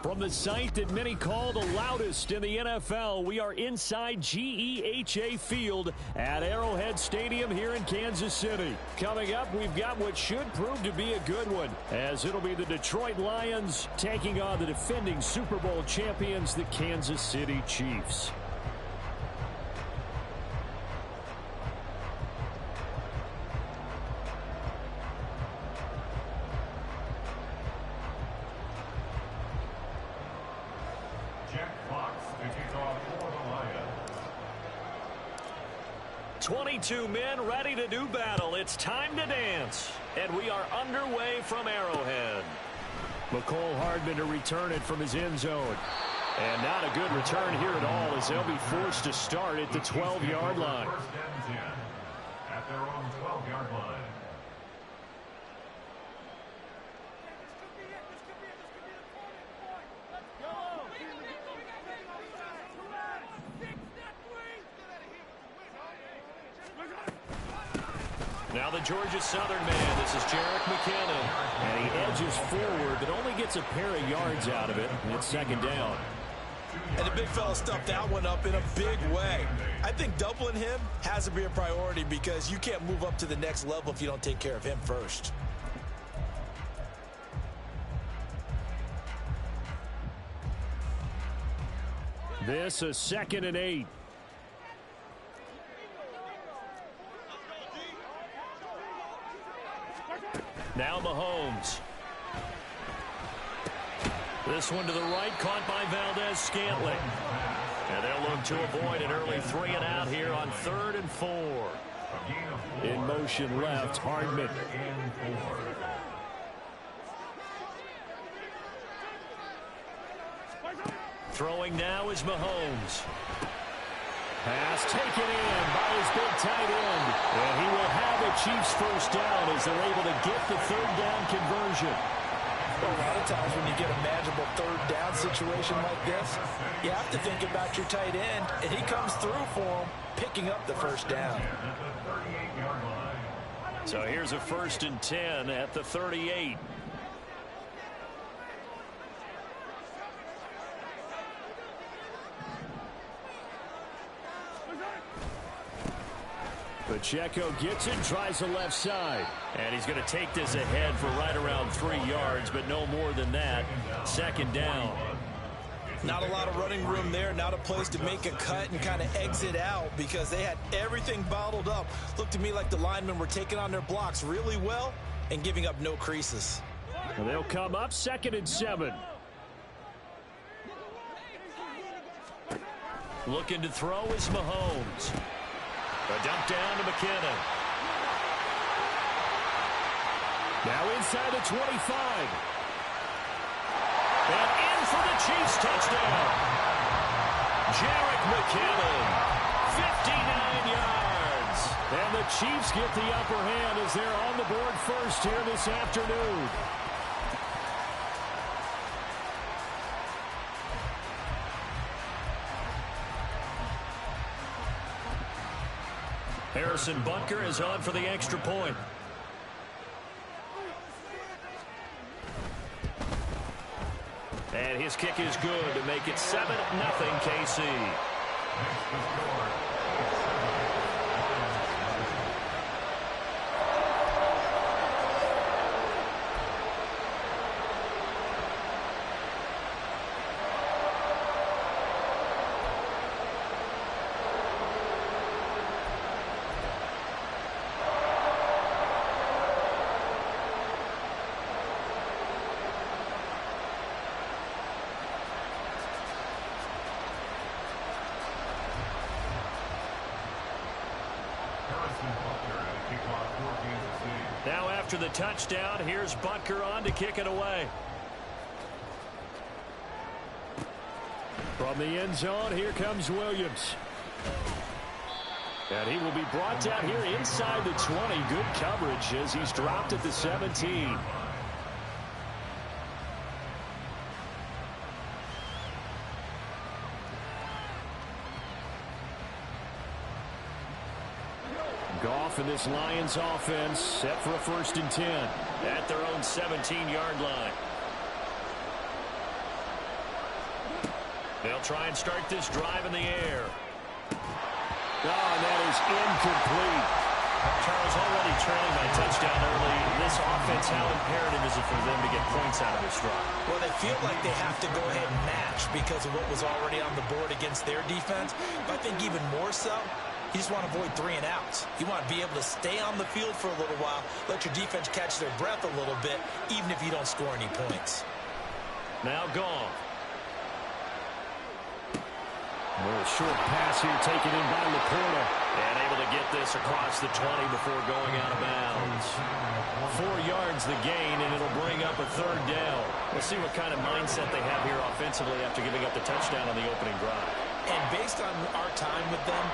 From the site that many call the loudest in the NFL, we are inside GEHA Field at Arrowhead Stadium here in Kansas City. Coming up, we've got what should prove to be a good one, as it'll be the Detroit Lions taking on the defending Super Bowl champions, the Kansas City Chiefs. Jack Fox to kick off for the Lions. 22 men ready to do battle. It's time to dance. And we are underway from Arrowhead. McCole Hardman to return it from his end zone. And not a good return here at all, as they'll be forced to start at the 12-yard line. First and 10 at their own 12-yard line. Now the Georgia Southern man, this is Jerick McKinnon. And he edges forward, but only gets a pair of yards out of it. And it's second down. And the big fella stuffed that one up in a big way. I think doubling him has to be a priority because you can't move up to the next level if you don't take care of him first. This is 2nd and 8. Now Mahomes. This one to the right, caught by Valdez-Scantling. And they'll look to avoid an early 3 and out here on 3rd and 4. In motion left, Hardman. Throwing now is Mahomes. Pass taken in by his big tight end. And he will have a Chiefs first down as they're able to get the 3rd down conversion. A lot of times when you get a manageable 3rd down situation like this, you have to think about your tight end, and he comes through for him, picking up the first down. So here's a 1st and 10 at the 38. Pacheco gets it, tries the left side. And he's going to take this ahead for right around 3 yards, but no more than that. Second down. Not a lot of running room there, not a place to make a cut and kind of exit out because they had everything bottled up. Looked to me like the linemen were taking on their blocks really well and giving up no creases. And they'll come up 2nd and 7. Looking to throw is Mahomes. A dump down to McKinnon. Now inside the 25. And in for the Chiefs touchdown. Jerick McKinnon, 59 yards. And the Chiefs get the upper hand as they're on the board first here this afternoon. Harrison Butker is on for the extra point. And his kick is good to make it 7-0 KC. Now after the touchdown, here's Butker on to kick it away. From the end zone, here comes Williams. And he will be brought down here inside the 20. Good coverage as he's dropped at the 17. Goff and this Lions offense set for a 1st and 10 at their own 17-yard line. They'll try and start this drive in the air. Oh, and that is incomplete. Charles, already trailing by touchdown early. This offense, how imperative is it for them to get points out of this drive? Well, they feel like they have to go ahead and match because of what was already on the board against their defense. But I think even more so, you just want to avoid 3 and outs. You want to be able to stay on the field for a little while, let your defense catch their breath a little bit, even if you don't score any points. Now Goff. A little short pass here taken in by Laporta. And able to get this across the 20 before going out of bounds. 4 yards the gain, and it'll bring up a 3rd down. We'll see what kind of mindset they have here offensively after giving up the touchdown on the opening drive. And based on our time with them,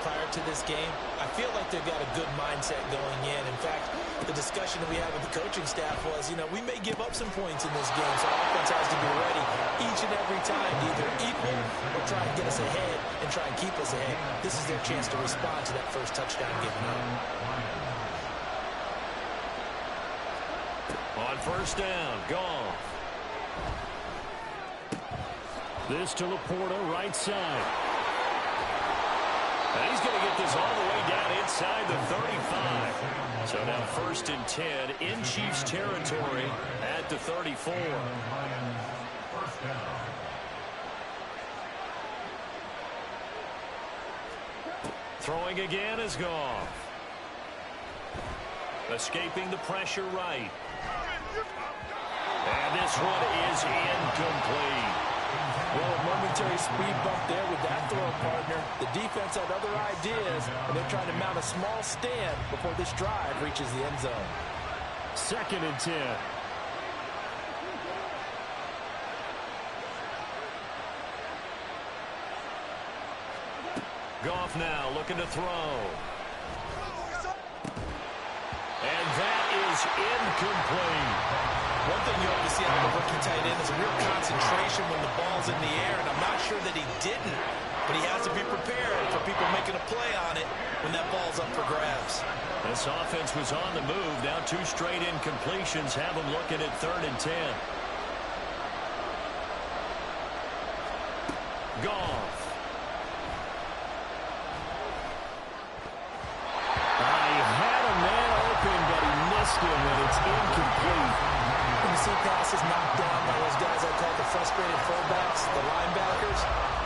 prior to this game, I feel like they've got a good mindset going in. In fact, the discussion that we had with the coaching staff was, we may give up some points in this game, so our offense has to be ready each and every time to either equal or try and get us ahead and try and keep us ahead. This is their chance to respond to that first touchdown given up. On 1st down, Goff. This to Laporta, right side. And he's going to get this all the way down inside the 35. So now 1st and 10 in Chiefs territory at the 34. Throwing again is Goff. Escaping the pressure right. And this one is incomplete. Well, a momentary speed bump there with that throw, partner. The defense had other ideas, and they're trying to mount a small stand before this drive reaches the end zone. 2nd and 10. Goff now looking to throw. And that is incomplete. One thing you ought to see out of the rookie tight end is a real concentration when the ball's in the air, and I'm not sure that he didn't, but he has to be prepared for people making a play on it when that ball's up for grabs. This offense was on the move. Now 2 straight incompletions have them looking at 3rd and 10. Goff. He had a man open, but he missed him, and it's incomplete. When you see passes knocked down by those guys I call the frustrated fullbacks, the linebackers,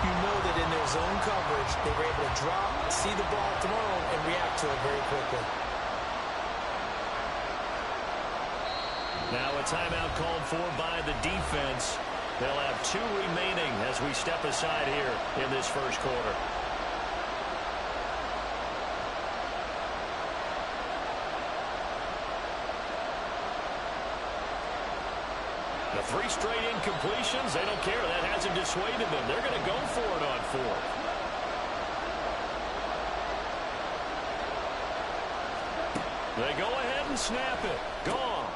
you know that in their zone coverage, they were able to drop, see the ball thrown, and react to it very quickly. Now a timeout called for by the defense. They'll have 2 remaining as we step aside here in this first quarter. The 3 straight incompletions, they don't care. That hasn't dissuaded them. They're going to go for it on 4th. They go ahead and snap it. Goff.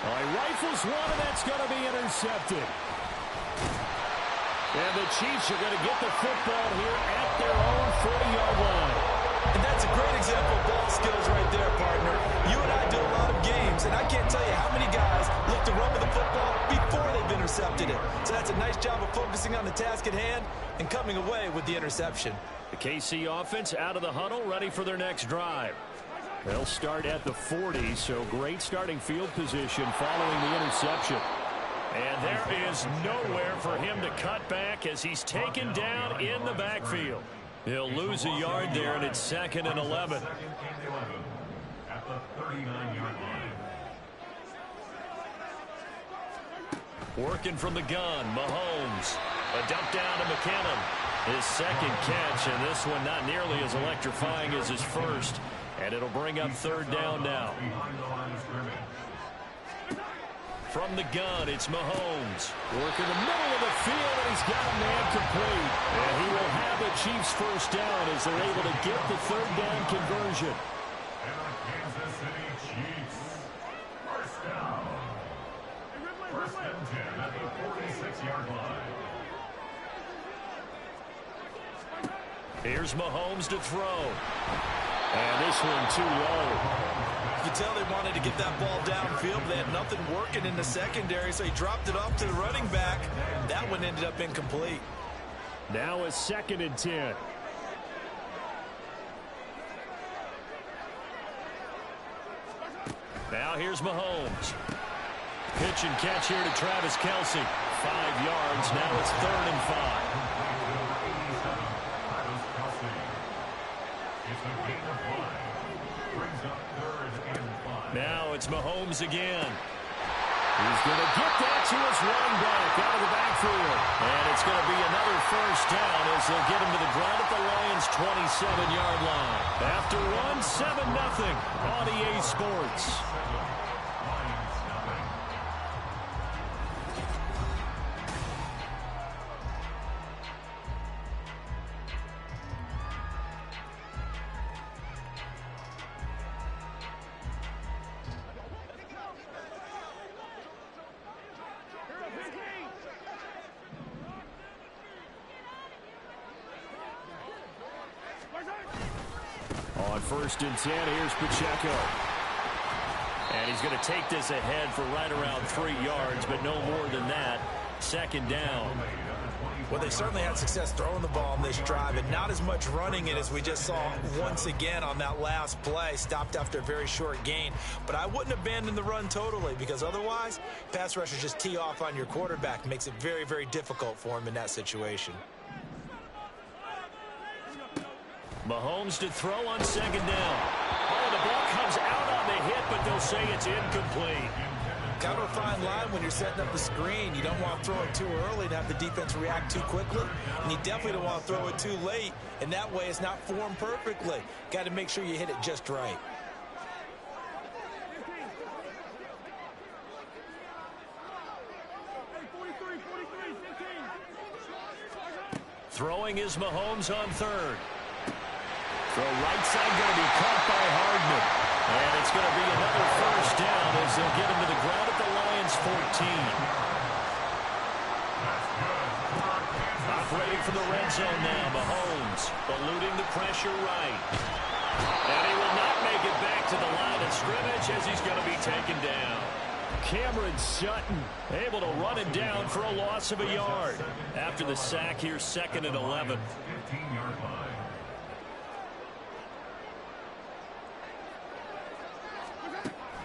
He rifles one, and that's going to be intercepted. And the Chiefs are going to get the football here at their own 40-yard line. And that's a great example of ball skills right there, partner. You and I do a lot of games, and I can't tell you how many guys look to run with the football before they've intercepted it. So that's a nice job of focusing on the task at hand and coming away with the interception. The KC offense out of the huddle, ready for their next drive. They'll start at the 40, so great starting field position following the interception. And there is nowhere for him to cut back as he's taken down in the backfield. He'll lose a yard there, and it's 2nd and 11. At the 39-yard line. Working from the gun, Mahomes. A dump down to McKinnon. His 2nd catch, and this one not nearly as electrifying as his first. And it'll bring up 3rd down now. From the gun, it's Mahomes. Working the middle of the field, and he's got a man complete. And he will have the Chiefs first down as they're able to get the 3rd down conversion. And the Kansas City Chiefs. First down. 1st and 10 at the 46-yard line. Here's Mahomes to throw. And this one too low. You can tell they wanted to get that ball downfield, but they had nothing working in the secondary, so he dropped it off to the running back. That one ended up incomplete. Now a 2nd and 10. Now here's Mahomes. Pitch and catch here to Travis Kelce. 5 yards. Now it's 3rd and 5. Now it's Mahomes again. He's going to get that to his running back out of the backfield. And it's going to be another 1st down as they'll get him to the ground at the Lions' 27-yard line. After one, 7-0 on EA Sports. On 1st and 10, here's Pacheco. And he's going to take this ahead for right around 3 yards, but no more than that. 2nd down. Well, they certainly had success throwing the ball in this drive, and not as much running it as we just saw once again on that last play. Stopped after a very short gain. But I wouldn't abandon the run totally, because otherwise, pass rushers just tee off on your quarterback. Makes it very, very difficult for him in that situation. Mahomes to throw on 2nd down. Oh, the ball comes out on the hit, but they'll say it's incomplete. Kind of a fine line when you're setting up the screen. You don't want to throw it too early and have the defense react too quickly. And you definitely don't want to throw it too late. And that way it's not formed perfectly. Got to make sure you hit it just right. Throwing is Mahomes on 3rd. Throw right side going to be caught by Hardman. And it's going to be another 1st down as they'll get him to the ground at the Lions' 14. Operating from the red zone now, Mahomes eluding the pressure right. And he will not make it back to the line of scrimmage as he's going to be taken down. Cameron Sutton able to run it down for a loss of a yard. After the sack, here's 2nd and 11. 15-yard line.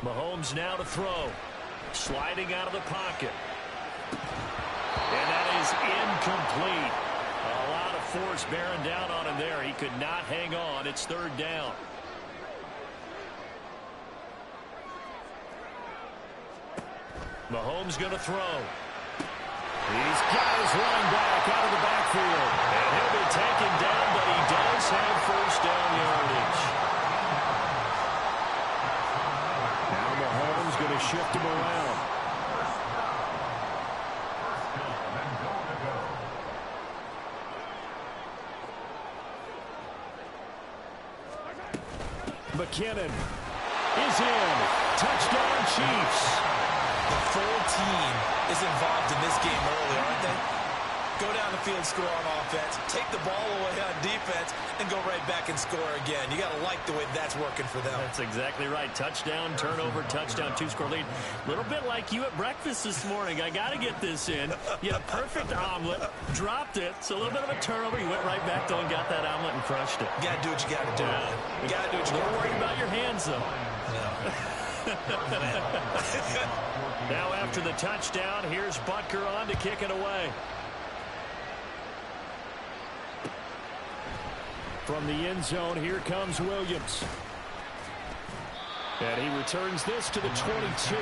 Mahomes now to throw. Sliding out of the pocket. And that is incomplete. A lot of force bearing down on him there. He could not hang on. It's 3rd down. Mahomes going to throw. He's got his running back out of the backfield. And he'll be taken down, but he does have 1st down yardage. Now Mahomes going to shift him around. McKinnon is in. Touchdown, Chiefs. The full team is involved in this game early, aren't they? Go down the field, score on offense, take the ball away on defense, and go right back and score again. You got to like the way that's working for them. That's exactly right. Touchdown, turnover, touchdown, 2-score lead. A little bit like you at breakfast this morning. I got to get this in. You had a perfect omelet, dropped it. So a little bit of a turnover. You went right back, though, and got that omelet and crushed it. You got to do what you got to do. You got to do what you got to do. Don't worry about your hands, though. Now after the touchdown, here's Butker on to kick it away. From the end zone, here comes Williams. And he returns this to the 22.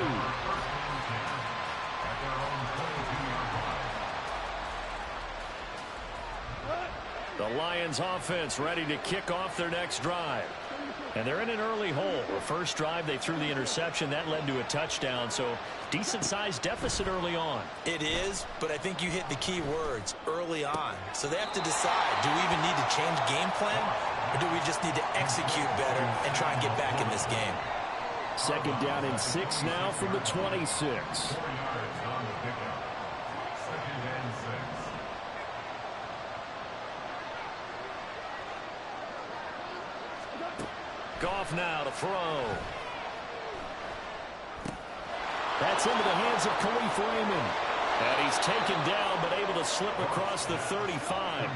The Lions offense ready to kick off their next drive. And they're in an early hole. The first drive, they threw the interception. That led to a touchdown, so decent-sized deficit early on. It is, but I think you hit the key words, early on. So they have to decide, do we even need to change game plan, or do we just need to execute better and try and get back in this game? 2nd down and 6 now from the 26. Goff now to throw. That's into the hands of Khalif Raymond. And he's taken down, but able to slip across the 35.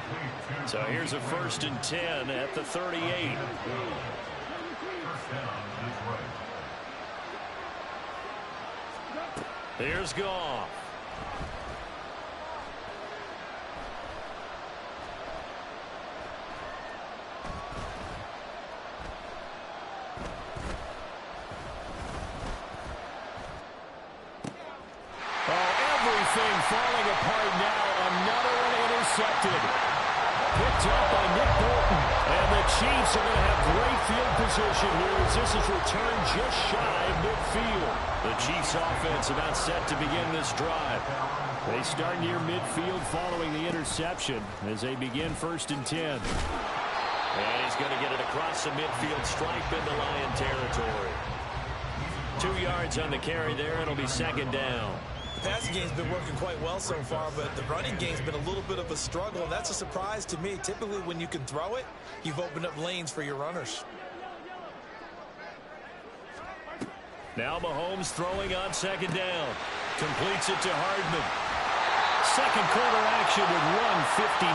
So here's a 1st and 10 at the 38. Here's Goff. Everything falling apart now. Another one intercepted. Picked up by Nick Bolton. And the Chiefs are going to have great field position here as this is returned just shy of midfield. The Chiefs offense about set to begin this drive. They start near midfield following the interception as they begin 1st and 10. And he's going to get it across the midfield stripe into Lion territory. 2 yards on the carry there. It'll be 2nd down. The passing game's been working quite well so far, but the running game's been a little bit of a struggle, and that's a surprise to me. Typically, when you can throw it, you've opened up lanes for your runners. Now Mahomes throwing on 2nd down. Completes it to Hardman. Second quarter action with 1:59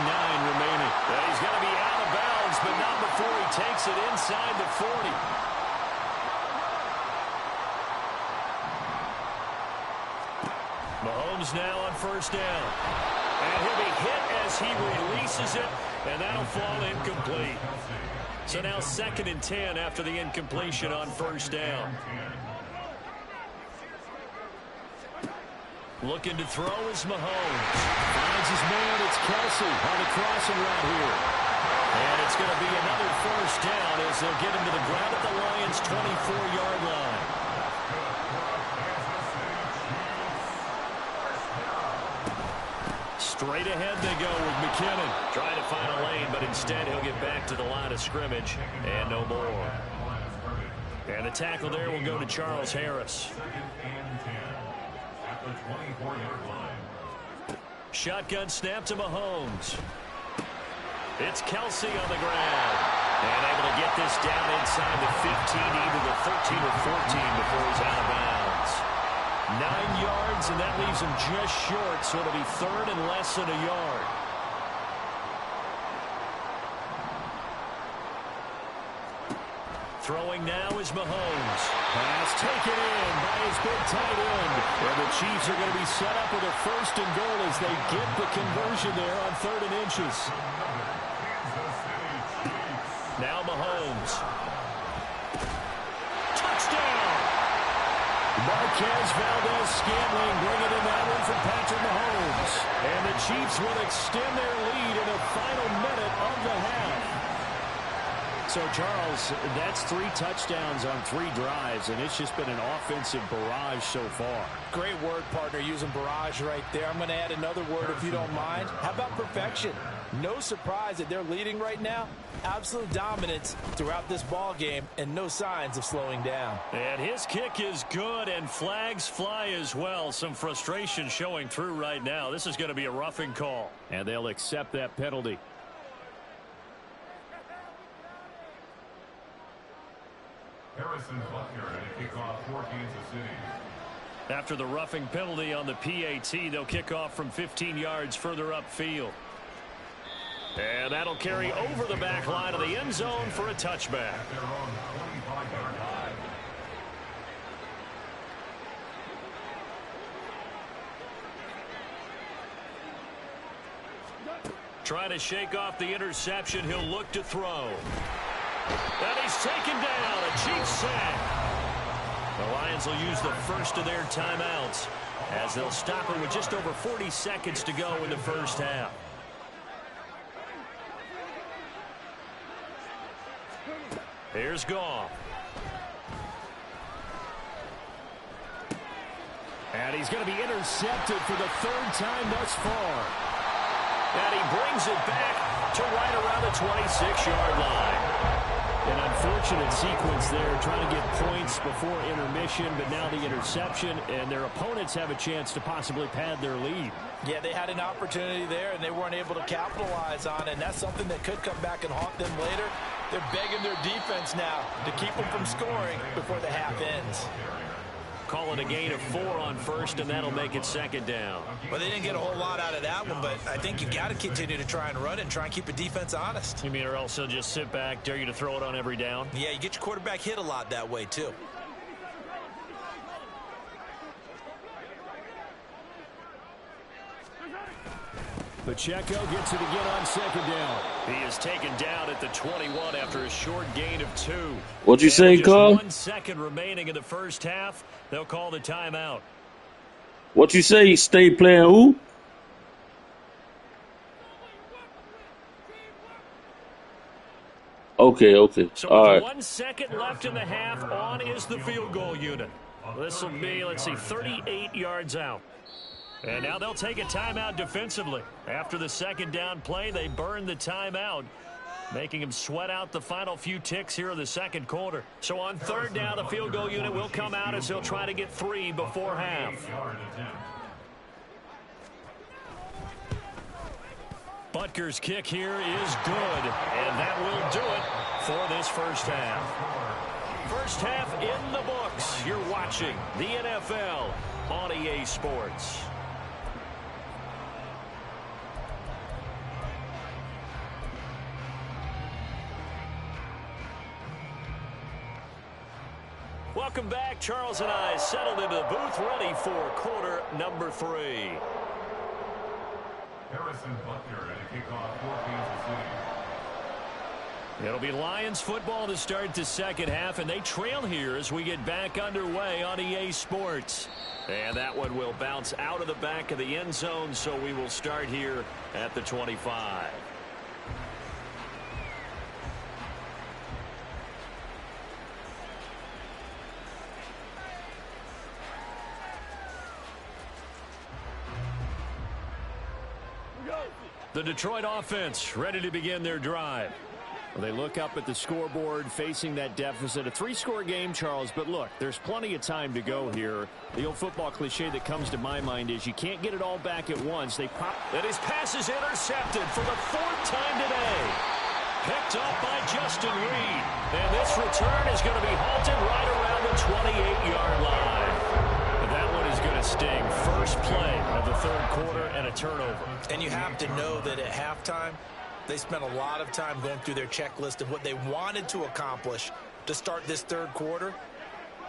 remaining. He's going to be out of bounds, but not before he takes it inside the 40. Mahomes now on 1st down. And he'll be hit as he releases it, and that'll fall incomplete. So now 2nd and 10 after the incompletion on 1st down. Looking to throw is Mahomes. Finds his man. It's Kelsey on the crossing route here. And it's going to be another 1st down as they'll get him to the ground at the Lions' 24-yard line. Straight ahead they go with McKinnon. Trying to find a lane, but instead he'll get back to the line of scrimmage and no more. And the tackle there will go to Charles Harris. Shotgun snap to Mahomes. It's Kelsey on the ground. And able to get this down inside the 15, either the 13 or 14 before he's out of bounds. 9 yards, and that leaves him just short, so it'll be 3rd and less than a yard. Throwing now is Mahomes. Pass taken in by his big tight end. And the Chiefs are going to be set up with a 1st and goal as they get the conversion there on 3rd and inches. Now Mahomes. Touchdown! Marquez Valdez-Scantling bringing in that one from Patrick Mahomes. And the Chiefs will extend their lead in the final minute of the half. So, Charles, that's 3 touchdowns on 3 drives, and it's just been an offensive barrage so far. Great word, partner, using barrage right there. I'm going to add another word if you don't mind. How about perfection? No surprise that they're leading right now. Absolute dominance throughout this ball game and no signs of slowing down. And his kick is good, and flags fly as well. Some frustration showing through right now. This is going to be a roughing call, and they'll accept that penalty. Harrison Butker and a kickoff for Kansas City. After the roughing penalty on the PAT, they'll kick off from 15 yards further upfield. And that'll carry over the back line of the end zone for a touchback. Trying to shake off the interception. He'll look to throw. And he's taken down. A Chiefs sack. The Lions will use the first of their timeouts as they'll stop it with just over 40 seconds to go in the first half. Here's Goff. And he's going to be intercepted for the 3rd time thus far. And he brings it back to right around the 26-yard line. An unfortunate sequence there, trying to get points before intermission, but now the interception, and their opponents have a chance to possibly pad their lead. Yeah, they had an opportunity there, and they weren't able to capitalize on it, and that's something that could come back and haunt them later. They're begging their defense now to keep them from scoring before the half ends. call it a gain of 4 on first, and that'll make it second down. Well, they didn't get a whole lot out of that one, but I think you've got to continue to try and run it and try and keep the defense honest. You mean or else they'll just sit back, dare you to throw it on every down? Yeah, you get your quarterback hit a lot that way, too. Pacheco gets it again on second down. He is taken down at the 21 after a short gain of 2. What you say, Carl? 1 second remaining in the first half. They'll call the timeout. What you say? Stay playing who? Okay. So All with right. 1 second left in the half, on is the field goal unit. This will be, let's see, 38 yards out. And now they'll take a timeout defensively. After the second down play, they burn the timeout, making him sweat out the final few ticks here in the second quarter. So on third down, the field goal unit will come out as they'll try to get 3 before half. Butker's kick here is good, and that will do it for this first half. First half in the books. You're watching the NFL on EA Sports. Welcome back. Charles and I settled into the booth, ready for quarter number 3. Harrison Butker at a kickoff for Kansas City. It'll be Lions football to start the second half, and they trail here as we get back underway on EA Sports. And that one will bounce out of the back of the end zone, so we will start here at the 25. The Detroit offense ready to begin their drive. Well, they look up at the scoreboard facing that deficit. A 3-score game, Charles, but look, there's plenty of time to go here. The old football cliche that comes to my mind is you can't get it all back at once. And his pass is intercepted for the 4th time today. Picked up by Justin Reed. And this return is going to be halted right around the 28-yard line. That one is going to sting. First play of the third quarter and a turnover. And you have to know that at halftime, they spent a lot of time going through their checklist of what they wanted to accomplish to start this third quarter.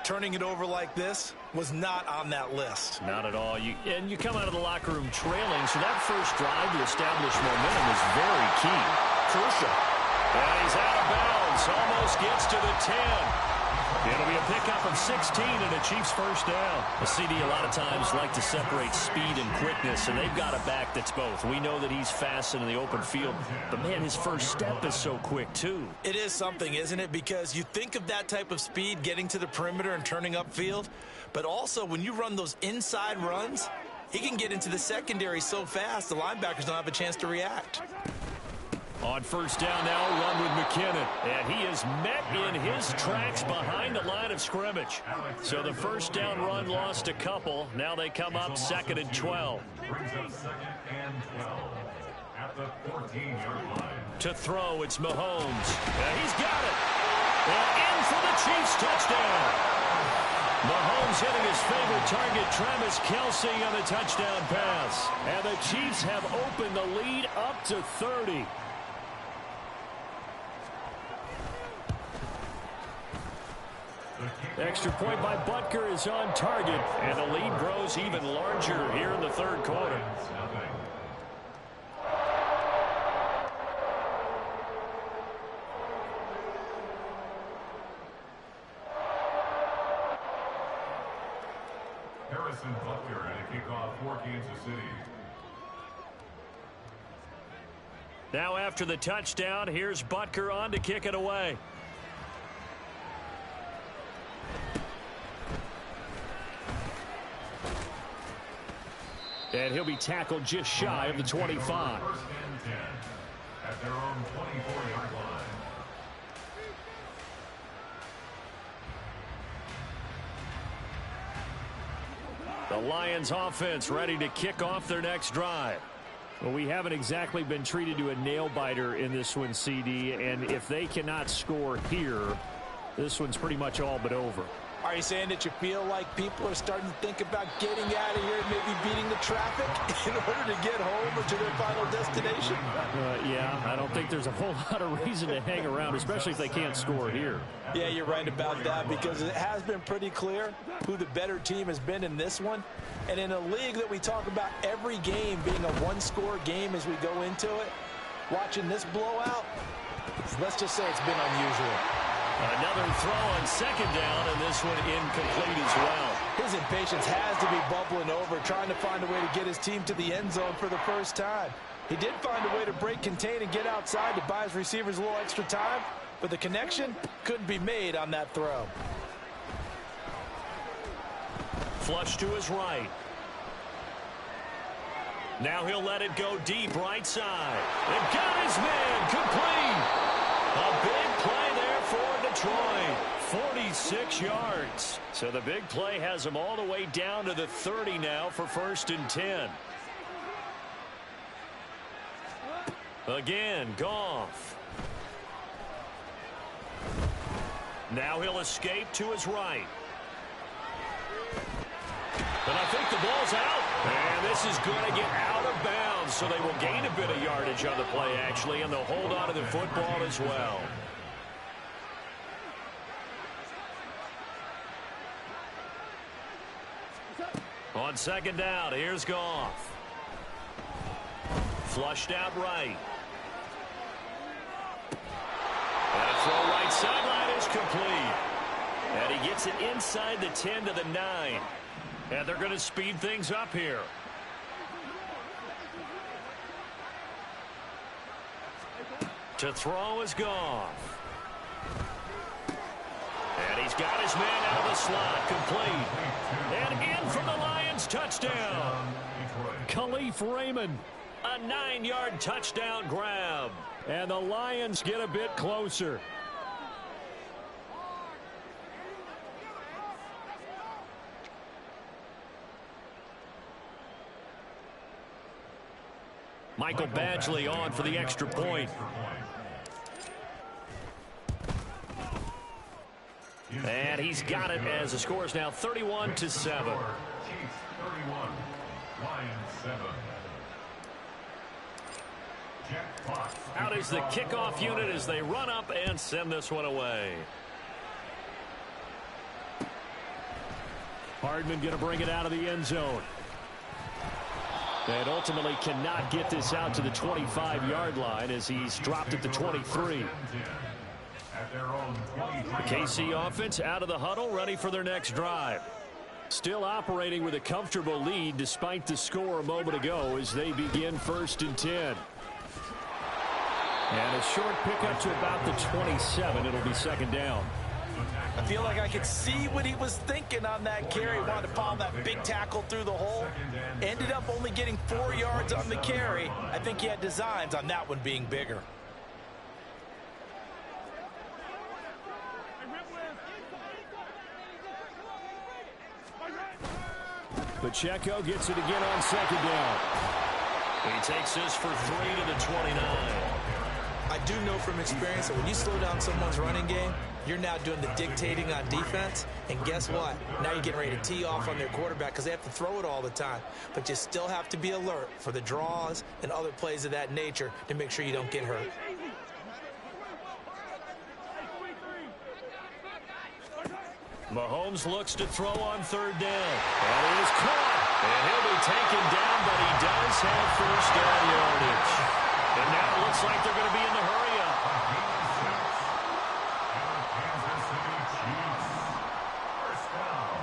Turning it over like this was not on that list. Not at all. And you come out of the locker room trailing, so that first drive to establish momentum is very key. Crucial. And he's out of bounds. Almost gets to the 10. It'll be a pickup of 16 and a Chiefs first down. The CD a lot of times like to separate speed and quickness, and they've got a back that's both. We know that he's fast in the open field, but, man, his first step is so quick, too. It is something, isn't it? Because you think of that type of speed getting to the perimeter and turning upfield, but also when you run those inside runs, he can get into the secondary so fast the linebackers don't have a chance to react. On first down now, run with McKinnon. And he is met in his tracks behind the line of scrimmage. So the first down run lost a couple. Now they come up 2nd and 12. Brings up 2nd and 12 at the 14-yard line. To throw, it's Mahomes. And he's got it. And in for the Chiefs touchdown. Mahomes hitting his favorite target, Travis Kelce, on the touchdown pass. And the Chiefs have opened the lead up to 30. Extra point by Butker is on target, and the lead grows even larger here in the third quarter. Harrison Butker at a kickoff for Kansas City. Now after the touchdown, here's Butker on to kick it away. And he'll be tackled just shy of the 25. First and 10 at their own 24-yard line. The Lions offense ready to kick off their next drive. Well, we haven't exactly been treated to a nail-biter in this one, CD, and if they cannot score here, this one's pretty much all but over. Are you saying that you feel like people are starting to think about getting out of here and maybe beating the traffic in order to get home or to their final destination? Yeah, I don't think there's a whole lot of reason to hang around, especially if they can't score here. Yeah, you're right about that, because it has been pretty clear who the better team has been in this one. And in a league that we talk about every game being a one-score game as we go into it, watching this blowout, let's just say it's been unusual. Another throw on second down, and this one incomplete as well. His impatience has to be bubbling over, trying to find a way to get his team to the end zone for the first time. He did find a way to break, contain, and get outside to buy his receivers a little extra time, but the connection couldn't be made on that throw. Flush to his right. Now he'll let it go deep right side. And got his man complete. A big play there for Detroit. 46 yards. So the big play has him all the way down to the 30 now for 1st and 10. Again, Goff. Now he'll escape to his right. But I think the ball's out. And this is going to get out of bounds, so they will gain a bit of yardage on the play, actually, and they'll hold on to the football as well. On second down, here's Goff. Flushed out right. And a throw right sideline is complete. And he gets it inside the 10 to the 9. And they're going to speed things up here. To throw is Goff. And he's got his man out of the slot, complete. And in for the Lions, touchdown. Khalif Raymond, a 9-yard touchdown grab. And the Lions get a bit closer. Michael Badgley on for the extra point. And he's got it as the score is now 31-7. Chiefs 31, Lions 7. Jack Fox. Out is the kickoff unit as they run up and send this one away. Hardman going to bring it out of the end zone. And ultimately cannot get this out to the 25-yard line as he's dropped at the 23. The KC offense out of the huddle, ready for their next drive. Still operating with a comfortable lead despite the score a moment ago as they begin 1st and 10. And a short pickup to about the 27. It'll be second down. I feel like I could see what he was thinking on that carry. Wanted to palm that big tackle through the hole. Ended up only getting 4 yards on the carry. I think he had designs on that one being bigger. Pacheco gets it again on second down. He takes this for 3 to the 29. I do know from experience that when you slow down someone's running game, you're now doing the dictating on defense. And guess what? Now you're getting ready to tee off on their quarterback because they have to throw it all the time. But you still have to be alert for the draws and other plays of that nature to make sure you don't get hurt. Mahomes looks to throw on third down. And he is caught. And he'll be taken down, but he does have first down yardage. And now it looks like they're going to be in the hurry up. Kansas City Chiefs. First down.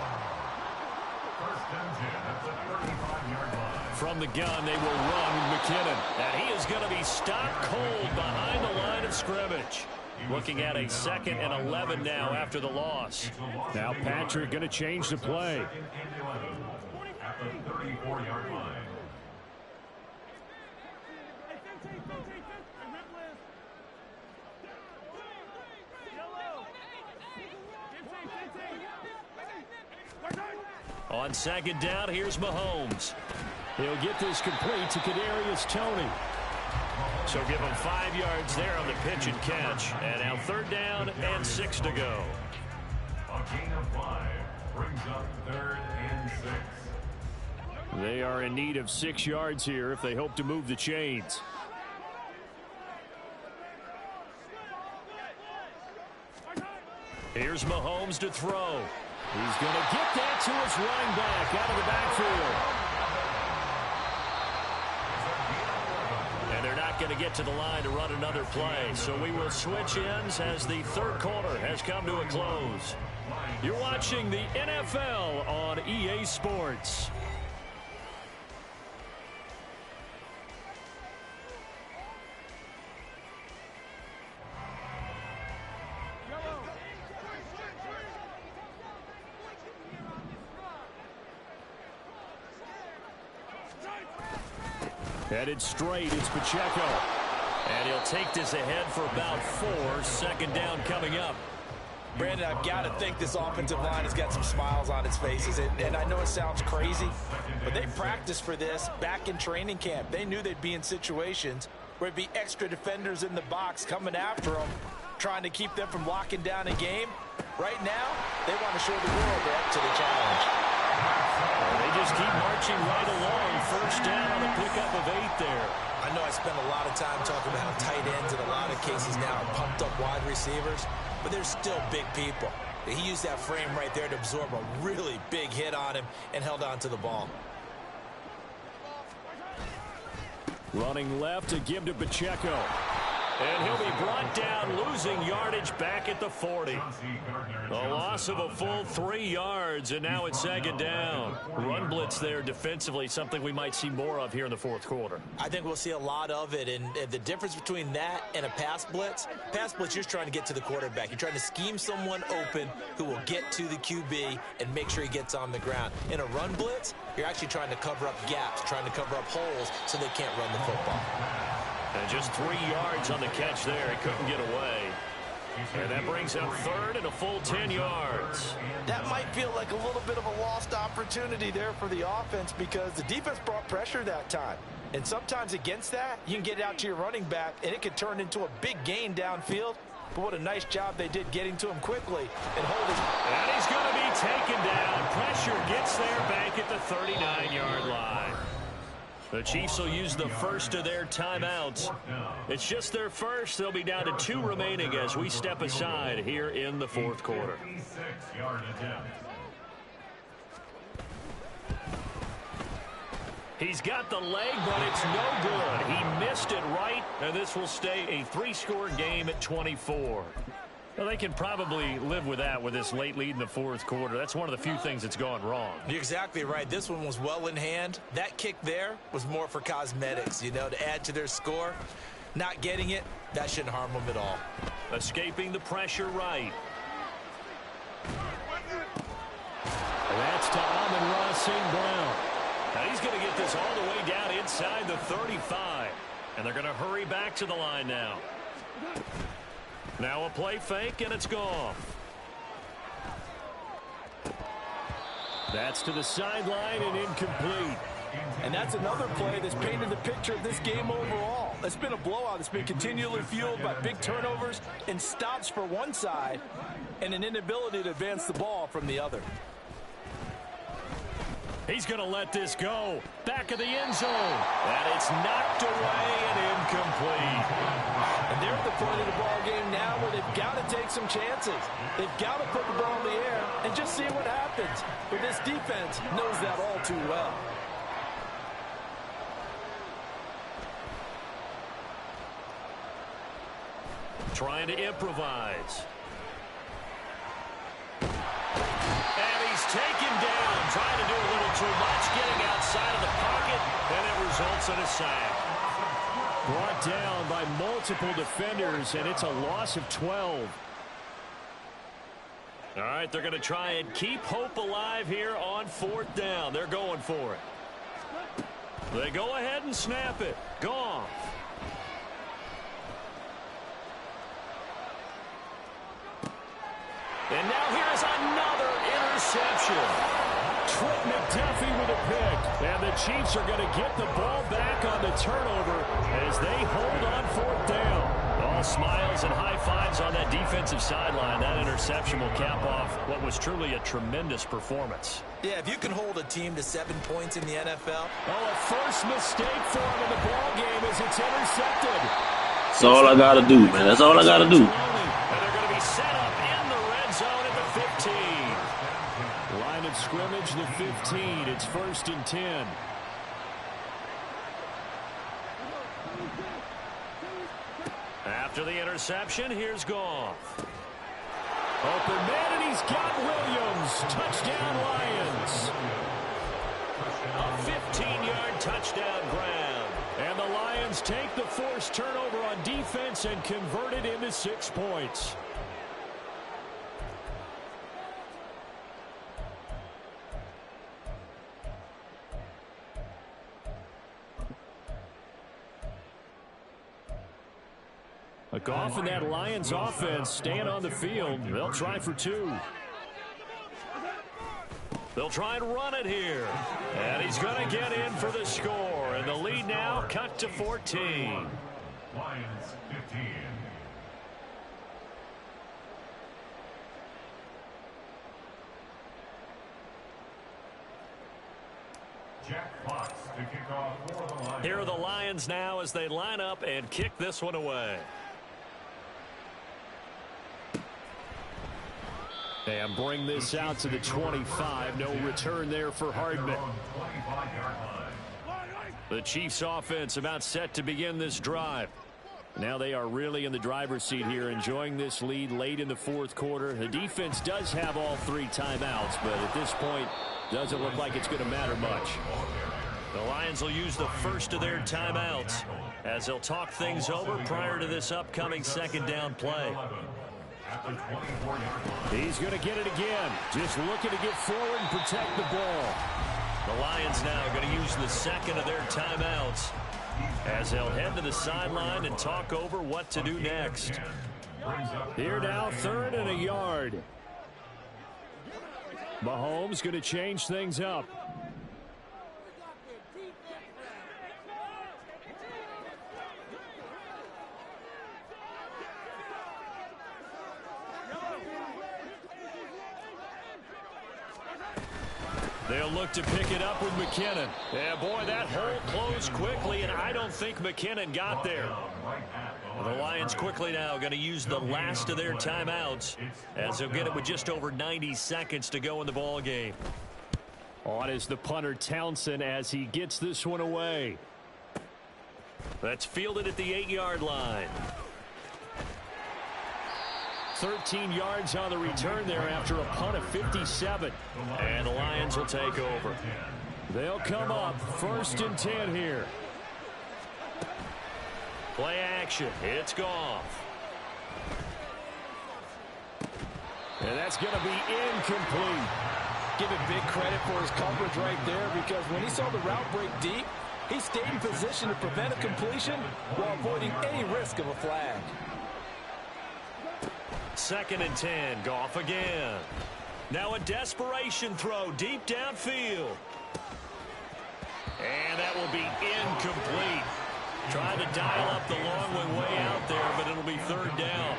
1st and 10 at the 35-yard line. From the gun, they will run with McKinnon. And he is going to be stopped cold behind the line of scrimmage. Looking at a 2nd and 11 now after the loss. Now Patrick going to change the play. 2nd and 11 at the 34-yard line. On second down, here's Mahomes. He'll get this complete to Kadarius Toney. So give him 5 yards there on the pitch and catch. And now 3rd down and 6 to go. A gain of 5. brings up 3rd and 6. They are in need of 6 yards here if they hope to move the chains. Here's Mahomes to throw. He's going to get that to his running back out of the backfield. And they're not going to get to the line to run another play. So we will switch ends as the third quarter has come to a close. You're watching the NFL on EA Sports. Headed straight, it's Pacheco. And he'll take this ahead for about 4. 2nd down coming up. Brandon, I've got to think this offensive line has got some smiles on its faces. And I know it sounds crazy, but they practiced for this back in training camp. They knew they'd be in situations where it'd be extra defenders in the box coming after them, trying to keep them from locking down a game. Right now, they want to show the world they're up to the challenge. They just keep marching right along. 1st down on a pickup of 8 there. I know I spend a lot of time talking about how tight ends in a lot of cases now are pumped up wide receivers, but they're still big people. He used that frame right there to absorb a really big hit on him and held on to the ball. Running left to give to Pacheco. And he'll be brought down, losing yardage back at the 40. A loss of a full 3 yards, and now it's 2nd down. Run blitz there defensively, something we might see more of here in the 4th quarter. I think we'll see a lot of it, and the difference between that and a pass blitz, you're just trying to get to the quarterback. You're trying to scheme someone open who will get to the QB and make sure he gets on the ground. In a run blitz, you're actually trying to cover up gaps, trying to cover up holes so they can't run the football. And just 3 yards on the catch there. He couldn't get away. And that brings up 3rd and a full 10 yards. That might feel like a little bit of a lost opportunity there for the offense because the defense brought pressure that time. And sometimes against that, you can get it out to your running back, and it could turn into a big gain downfield. But what a nice job they did getting to him quickly and holding. And he's going to be taken down. Pressure gets there back at the 39-yard line. The Chiefs will use the first of their timeouts. It's just their first. They'll be down to 2 remaining as we step aside here in the 4th quarter. He's got the leg, but it's no good. He missed it right, and this will stay a 3-score game at 24. Well, they can probably live with that with this late lead in the 4th quarter. That's one of the few things that's gone wrong. You're exactly right. This one was well in hand. That kick there was more for cosmetics, to add to their score. Not getting it, that shouldn't harm them at all. Escaping the pressure right. And that's to Amon-Ra St. Brown. Now he's going to get this all the way down inside the 35. And they're going to hurry back to the line now. Now a play fake, and it's gone. That's to the sideline and incomplete. And that's another play that's painted the picture of this game overall. It's been a blowout. It's been continually fueled by big turnovers and stops for one side and an inability to advance the ball from the other. He's going to let this go. Back of the end zone. And it's knocked away and incomplete. And they're at the point of the ball game now where they've got to take some chances. They've got to put the ball in the air and just see what happens. But this defense knows that all too well. Trying to improvise. And he's taken down, trying to do a little too much, getting outside of the pocket, and it results in a sack. Brought down by multiple defenders, and it's a loss of 12. All right, they're going to try and keep hope alive here on 4th down. They're going for it. They go ahead and snap it. Goff. And now here's another interception. Trent McDuffie with a pick. And the Chiefs are going to get the ball back on the turnover as they hold on 4th down. All smiles and high fives on that defensive sideline, that interception will cap off what was truly a tremendous performance. Yeah, if you can hold a team to 7 points in the NFL. Oh, a first mistake for him in the ball game as it's intercepted. That's all I got to do, man. That's all I got to do. And they're going to be set up in the red zone at the 15. Line of scrimmage, the 15. It's 1st and 10. After the interception, here's Goff. Open man, and he's got Williams. Touchdown, Lions. A 15-yard touchdown grab. And the Lions take the forced turnover on defense and convert it into 6 points. Goff and that Lions offense staying on the field. They'll try for 2. They'll try and run it here. And he's going to get in for the score. And the lead now cut to 14. Lions 15. Jack Fox to kick off for the Lions. Here are the Lions now as they line up and kick this one away. And bring this out to the 25. No return there for Hardman. The Chiefs offense about set to begin this drive. Now they are really in the driver's seat here, enjoying this lead late in the 4th quarter. The defense does have all 3 timeouts, but at this point, doesn't look like it's going to matter much. The Lions will use the first of their timeouts as they'll talk things over prior to this upcoming 2nd down play. He's going to get it again. Just looking to get forward and protect the ball. The Lions now are going to use the 2nd of their timeouts as they'll head to the sideline and talk over what to do next. Here now, 3rd and a yard. Mahomes going to change things up. They'll look to pick it up with McKinnon. Yeah, boy, that hole closed quickly, and I don't think McKinnon got there. The Lions quickly now going to use the last of their timeouts as they'll get it with just over 90 seconds to go in the ball game. On is the punter Townsend as he gets this one away. That's fielded at the 8-yard line. 13 yards on the return there after a punt of 57. And the Lions will take over. They'll come up 1st and 10 here. Play action. It's Goff. And that's going to be incomplete. Give him big credit for his coverage right there, because when he saw the route break deep, he stayed in position to prevent a completion while avoiding any risk of a flag. 2nd and 10. Goff again. Now a desperation throw deep downfield. And that will be incomplete. Trying to dial up the long way out there, but it'll be 3rd down.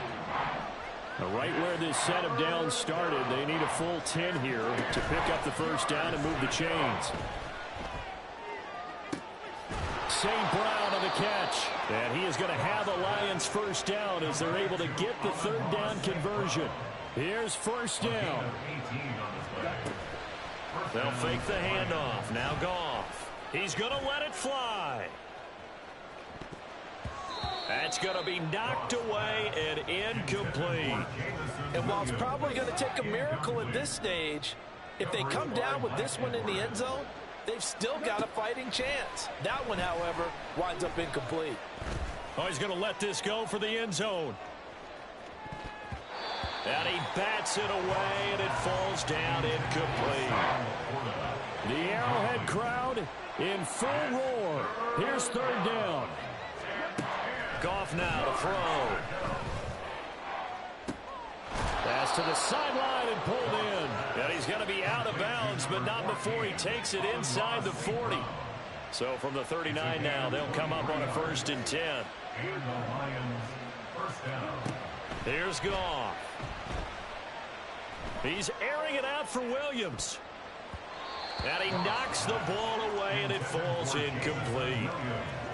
Right where this set of downs started, they need a full 10 here to pick up the 1st down and move the chains. St. Brown on the catch. And he is going to have a Lions 1st down as they're able to get the 3rd down conversion. Here's 1st down. They'll fake the handoff. Now Goff. He's going to let it fly. That's going to be knocked away and incomplete. And while it's probably going to take a miracle at this stage, if they come down with this one in the end zone, they've still got a fighting chance. That one, however, winds up incomplete. Oh, he's going to let this go for the end zone. And he bats it away, and it falls down incomplete. The Arrowhead crowd in full roar. Here's 3rd down. Goff now to throw. Pass to the sideline and pulled in. And he's going to be out of bounds, but not before he takes it inside the 40. So from the 39 now, they'll come up on a 1st and 10. And the Lions First down. Here's Goff. He's airing it out for Williams. And he knocks the ball away, and it falls incomplete.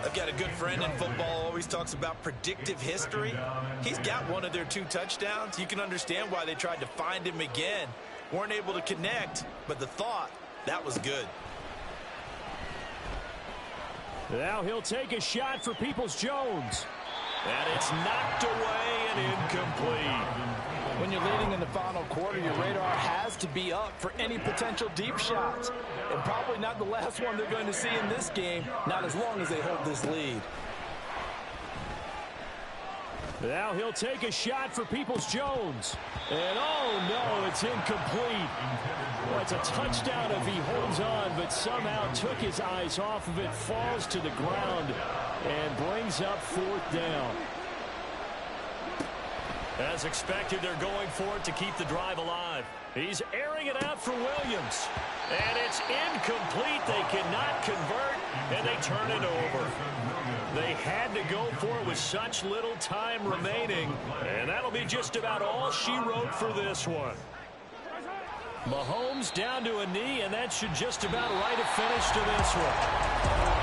I've got a good friend in football, always talks about predictive history. He's got one of their 2 touchdowns. You can understand why they tried to find him again. Weren't able to connect, but the thought, that was good. Now he'll take a shot for Peoples-Jones. And it's knocked away and incomplete. When you're leading in the final quarter, your radar has to be up for any potential deep shots. And probably not the last one they're going to see in this game, not as long as they hold this lead. Now he'll take a shot for Peoples-Jones. And oh no, it's incomplete. Well, it's a touchdown if he holds on, but somehow took his eyes off of it, falls to the ground, and brings up 4th down. As expected, they're going for it to keep the drive alive. He's airing it out for Williams. And it's incomplete. They cannot convert, and they turn it over. They had to go for it with such little time remaining, and that'll be just about all she wrote for this one. Mahomes down to a knee, and that should just about write a finish to this one.